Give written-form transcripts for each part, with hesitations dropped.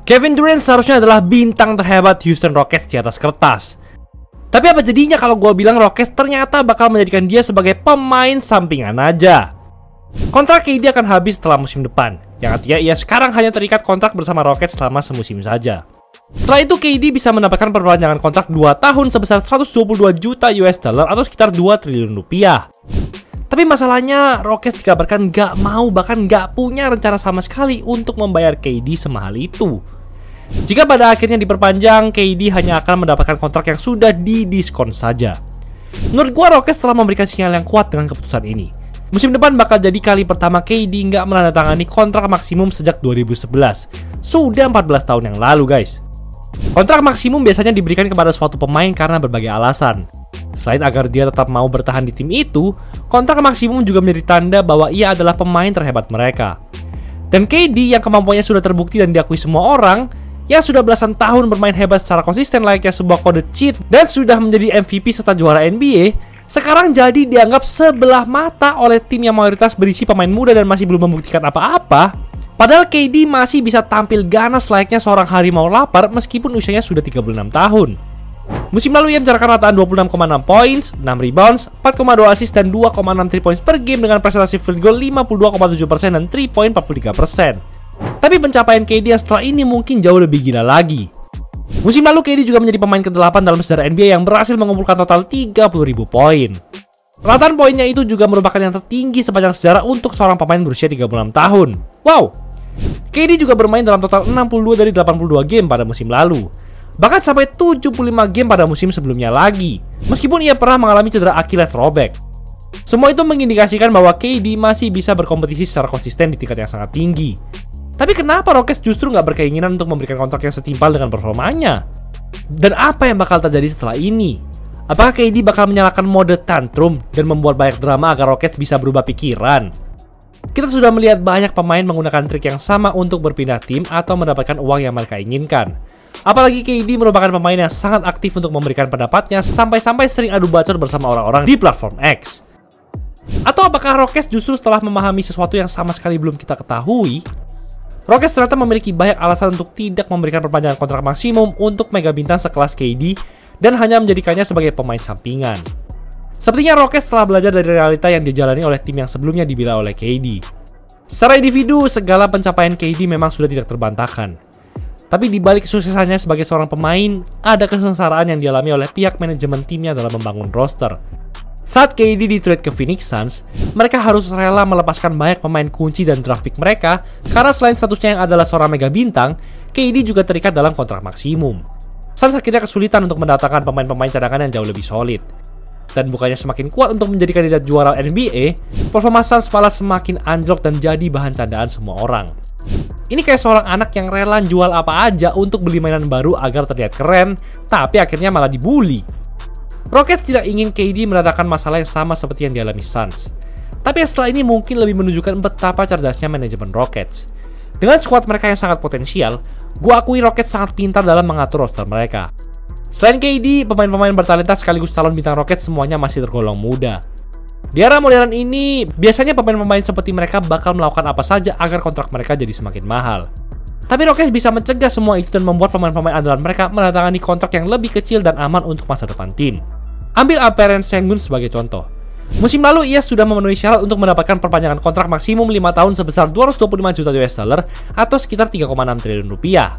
Kevin Durant seharusnya adalah bintang terhebat Houston Rockets di atas kertas. Tapi apa jadinya kalau gue bilang Rockets ternyata bakal menjadikan dia sebagai pemain sampingan aja? Kontrak KD akan habis setelah musim depan, yang artinya ia sekarang hanya terikat kontrak bersama Rockets selama semusim saja. Setelah itu KD bisa mendapatkan perpanjangan kontrak 2 tahun sebesar 122 juta US dollar atau sekitar 2 triliun rupiah. Tapi masalahnya Rockets dikabarkan gak mau, bahkan gak punya rencana sama sekali untuk membayar KD semahal itu. Jika pada akhirnya diperpanjang, KD hanya akan mendapatkan kontrak yang sudah didiskon saja. Menurut gua Rockets telah memberikan sinyal yang kuat dengan keputusan ini. Musim depan bakal jadi kali pertama KD nggak menandatangani kontrak maksimum sejak 2011. Sudah 14 tahun yang lalu guys. Kontrak maksimum biasanya diberikan kepada suatu pemain karena berbagai alasan. Selain agar dia tetap mau bertahan di tim itu, kontrak maksimum juga menjadi tanda bahwa ia adalah pemain terhebat mereka. Dan KD yang kemampuannya sudah terbukti dan diakui semua orang, yang sudah belasan tahun bermain hebat secara konsisten layaknya sebuah kode cheat dan sudah menjadi MVP serta juara NBA, sekarang jadi dianggap sebelah mata oleh tim yang mayoritas berisi pemain muda dan masih belum membuktikan apa-apa. Padahal KD masih bisa tampil ganas layaknya seorang harimau lapar meskipun usianya sudah 36 tahun. Musim lalu ia mencatatkan rataan 26,6 points, 6 rebounds, 4,2 assist dan 2,6 3 points per game dengan presentasi field goal 52,7% dan 3 point 43%. Tapi pencapaian KD yang setelah ini mungkin jauh lebih gila lagi. Musim lalu KD juga menjadi pemain ke-8 dalam sejarah NBA yang berhasil mengumpulkan total 30.000 poin. Rataan poinnya itu juga merupakan yang tertinggi sepanjang sejarah untuk seorang pemain berusia 36 tahun. Wow! KD juga bermain dalam total 62 dari 82 game pada musim lalu. Bahkan sampai 75 game pada musim sebelumnya lagi. Meskipun ia pernah mengalami cedera Achilles robek. Semua itu mengindikasikan bahwa KD masih bisa berkompetisi secara konsisten di tingkat yang sangat tinggi. Tapi kenapa Rockets justru nggak berkeinginan untuk memberikan kontrak yang setimpal dengan performanya? Dan apa yang bakal terjadi setelah ini? Apakah KD bakal menyalakan mode tantrum dan membuat banyak drama agar Rockets bisa berubah pikiran? Kita sudah melihat banyak pemain menggunakan trik yang sama untuk berpindah tim atau mendapatkan uang yang mereka inginkan. Apalagi KD merupakan pemain yang sangat aktif untuk memberikan pendapatnya sampai-sampai sering adu bacot bersama orang-orang di platform X. Atau apakah Rockets justru setelah memahami sesuatu yang sama sekali belum kita ketahui, Rockets ternyata memiliki banyak alasan untuk tidak memberikan perpanjangan kontrak maksimum untuk mega bintang sekelas KD dan hanya menjadikannya sebagai pemain sampingan. Sepertinya Rockets telah belajar dari realita yang dijalani oleh tim yang sebelumnya dibela oleh KD. Secara individu, segala pencapaian KD memang sudah tidak terbantahkan. Tapi di balik kesuksesannya sebagai seorang pemain, ada kesengsaraan yang dialami oleh pihak manajemen timnya dalam membangun roster. Saat KD di-trade ke Phoenix Suns, mereka harus rela melepaskan banyak pemain kunci dan draft pick mereka karena selain statusnya yang adalah seorang mega bintang, KD juga terikat dalam kontrak maksimum. Suns akhirnya kesulitan untuk mendatangkan pemain-pemain cadangan yang jauh lebih solid. Dan bukannya semakin kuat untuk menjadi kandidat juara NBA, performa Suns malah semakin anjlok dan jadi bahan candaan semua orang. Ini kayak seorang anak yang rela jual apa aja untuk beli mainan baru agar terlihat keren, tapi akhirnya malah dibully. Rockets tidak ingin KD mendatangkan masalah yang sama seperti yang dialami Suns. Tapi setelah ini mungkin lebih menunjukkan betapa cerdasnya manajemen Rockets. Dengan skuad mereka yang sangat potensial, gua akui Rockets sangat pintar dalam mengatur roster mereka. Selain KD, pemain-pemain bertalenta sekaligus calon bintang Rockets semuanya masih tergolong muda. Di era modern ini, biasanya pemain-pemain seperti mereka bakal melakukan apa saja agar kontrak mereka jadi semakin mahal. Tapi Rockets bisa mencegah semua itu dan membuat pemain-pemain andalan mereka menandatangani kontrak yang lebih kecil dan aman untuk masa depan tim. Ambil Alperen Sengun sebagai contoh. Musim lalu ia sudah memenuhi syarat untuk mendapatkan perpanjangan kontrak maksimum 5 tahun sebesar 225 juta US dollar atau sekitar 3,6 triliun rupiah.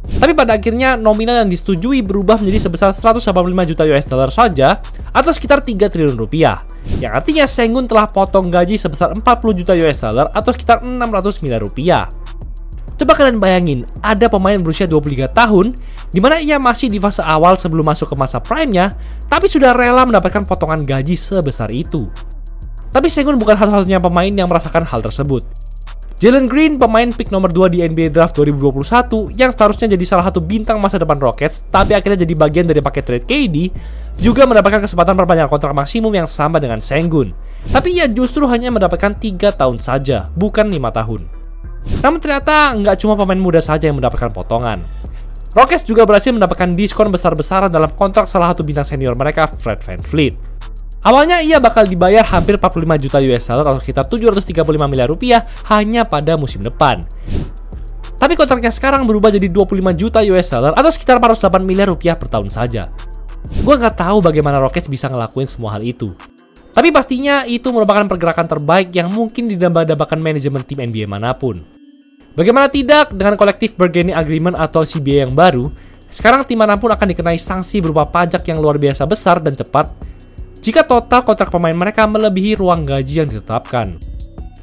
Tapi pada akhirnya nominal yang disetujui berubah menjadi sebesar 185 juta US dollar saja atau sekitar 3 triliun rupiah. Yang artinya Sengun telah potong gaji sebesar 40 juta US dollar atau sekitar 600 miliar rupiah. Coba kalian bayangin, ada pemain berusia 23 tahun, di mana ia masih di fase awal sebelum masuk ke masa prime-nya, tapi sudah rela mendapatkan potongan gaji sebesar itu. Tapi Sengun bukan satu-satunya pemain yang merasakan hal tersebut. Jalen Green, pemain pick nomor 2 di NBA Draft 2021, yang seharusnya jadi salah satu bintang masa depan Rockets, tapi akhirnya jadi bagian dari paket trade KD, juga mendapatkan kesempatan perpanjangan kontrak maksimum yang sama dengan Sengun. Tapi ia justru hanya mendapatkan 3 tahun saja, bukan 5 tahun. Namun ternyata nggak cuma pemain muda saja yang mendapatkan potongan. Rockets juga berhasil mendapatkan diskon besar-besaran dalam kontrak salah satu bintang senior mereka, Fred VanVleet. Awalnya ia bakal dibayar hampir 45 juta US dollar atau sekitar 735 miliar rupiah hanya pada musim depan. Tapi kontraknya sekarang berubah jadi 25 juta US dollar atau sekitar 408 miliar rupiah per tahun saja. Gue nggak tahu bagaimana Rockets bisa ngelakuin semua hal itu. Tapi pastinya itu merupakan pergerakan terbaik yang mungkin didamba-dambakan manajemen tim NBA manapun. Bagaimana tidak, dengan collective bargaining agreement atau CBA yang baru, sekarang tim manapun akan dikenai sanksi berupa pajak yang luar biasa besar dan cepat jika total kontrak pemain mereka melebihi ruang gaji yang ditetapkan.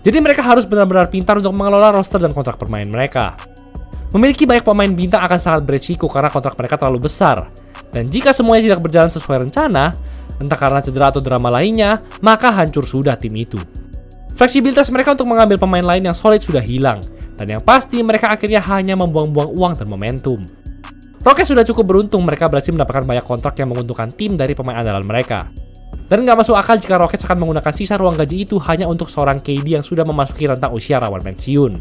Jadi mereka harus benar-benar pintar untuk mengelola roster dan kontrak pemain mereka. Memiliki banyak pemain bintang akan sangat beresiko karena kontrak mereka terlalu besar. Dan jika semuanya tidak berjalan sesuai rencana, entah karena cedera atau drama lainnya, maka hancur sudah tim itu. Fleksibilitas mereka untuk mengambil pemain lain yang solid sudah hilang. Dan yang pasti mereka akhirnya hanya membuang-buang uang dan momentum. Rockets sudah cukup beruntung mereka berhasil mendapatkan banyak kontrak yang menguntungkan tim dari pemain andalan mereka. Dan nggak masuk akal jika Rockets akan menggunakan sisa ruang gaji itu hanya untuk seorang KD yang sudah memasuki rentang usia rawan pensiun.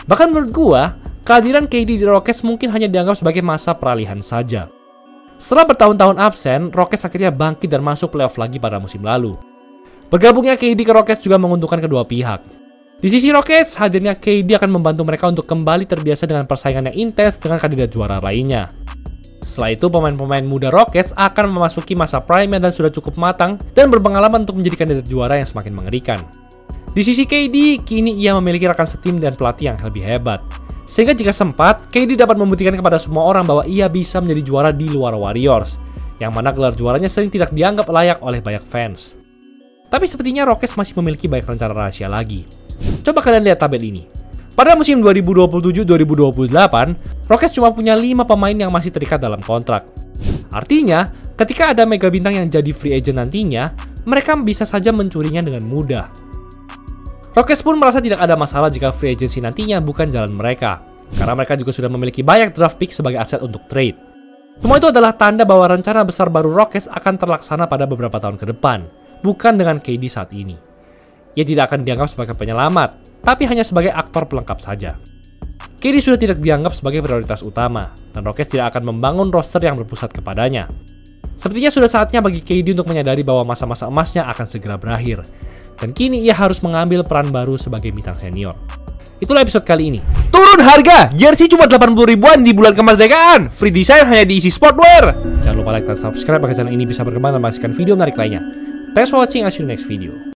Bahkan menurut gua, kehadiran KD di Rockets mungkin hanya dianggap sebagai masa peralihan saja. Setelah bertahun-tahun absen, Rockets akhirnya bangkit dan masuk playoff lagi pada musim lalu. Bergabungnya KD ke Rockets juga menguntungkan kedua pihak. Di sisi Rockets, hadirnya KD akan membantu mereka untuk kembali terbiasa dengan persaingan yang intens dengan kandidat juara lainnya. Setelah itu, pemain-pemain muda Rockets akan memasuki masa prime dan sudah cukup matang dan berpengalaman untuk menjadi kandidat juara yang semakin mengerikan. Di sisi KD, kini ia memiliki rekan setim dan pelatih yang lebih hebat. Sehingga jika sempat, KD dapat membuktikan kepada semua orang bahwa ia bisa menjadi juara di luar Warriors, yang mana gelar juaranya sering tidak dianggap layak oleh banyak fans. Tapi sepertinya Rockets masih memiliki banyak rencana rahasia lagi. Coba kalian lihat tabel ini. Pada musim 2027-2028, Rockets cuma punya 5 pemain yang masih terikat dalam kontrak. Artinya, ketika ada mega bintang yang jadi free agent nantinya, mereka bisa saja mencurinya dengan mudah. Rockets pun merasa tidak ada masalah jika free agency nantinya bukan jalan mereka, karena mereka juga sudah memiliki banyak draft pick sebagai aset untuk trade. Semua itu adalah tanda bahwa rencana besar baru Rockets akan terlaksana pada beberapa tahun ke depan, bukan dengan KD saat ini. Ia tidak akan dianggap sebagai penyelamat, tapi hanya sebagai aktor pelengkap saja. KD sudah tidak dianggap sebagai prioritas utama, dan Rockets tidak akan membangun roster yang berpusat kepadanya. Sepertinya sudah saatnya bagi KD untuk menyadari bahwa masa-masa emasnya akan segera berakhir, dan kini ia harus mengambil peran baru sebagai bintang senior. Itulah episode kali ini. Turun harga! Jersey cuma 80 ribuan di bulan kemerdekaan! Free design hanya diisi sportwear! Jangan lupa like dan subscribe agar channel ini bisa berkembang dan menghasilkan video menarik lainnya. Thanks for watching, I'll see you next video.